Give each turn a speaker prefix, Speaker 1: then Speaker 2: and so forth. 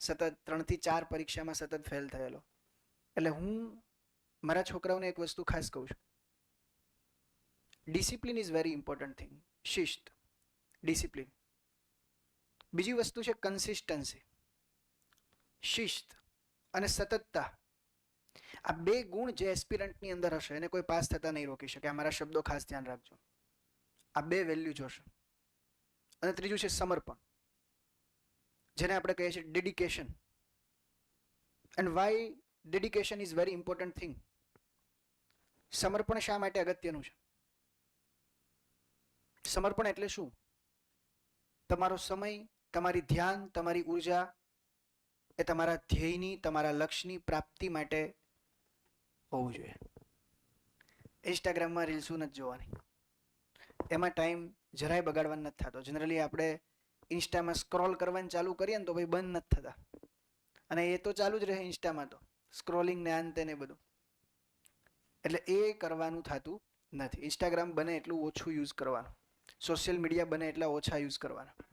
Speaker 1: સતત 3 થી 4 પરીક્ષામાં સતત ફેલ થયેલો. એટલે હું મારા છોકરાઓને એક વસ્તુ ખાસ કહું છું, discipline is very important thing. શિસ્ત, ડિસિપ્લિન. બીજી વસ્તુ છે કન્સિસ્ટન્સી. શિસ્ત અને સતતતા. આ બે ગુણ જે એસ્પિરન્ટની અંદર હશે એને કોઈ પાસ થતા નહીં રોકી શકે. આ મારા શબ્દો ખાસ ધ્યાન રાખજો. આ બે વેલ્યુ જોશે. અને ત્રીજું છે સમર્પણ, જેને આપણે કહીએ છીએ dedication. And why dedication is very important thing. સમર્પણ શા માટે અગત્યનું છે? સમર્પણ એટલે શું? તમારો સમય, તમારી ધ્યાન, તમારી ઉર્જા એ તમારા ધ્યેયની, તમારા લક્ષ્યની પ્રાપ્તિ માટે હોવું જોઈએ. ઇન્સ્ટાગ્રામમાં રીલ્સો નથી જોવાની, એમાં ટાઈમ જરાય બગાડવાનો નથી થતો. જનરલી આપણે ઇન્સ્ટામાં સ્ક્રોલ કરવાનું ચાલુ કરીએ ને તો ભાઈ બંધ નથી થતા, અને એ તો ચાલુ જ રહે ઇન્સ્ટામાં તો સ્ક્રોલિંગ ને આન તેને બધું. એટલે એ કરવાનું થતું નથી. ઇન્સ્ટાગ્રામ બને એટલું ઓછું યુઝ કરવાનું, સોશિયલ મીડિયા બને એટલા ઓછા યુઝ કરવાના.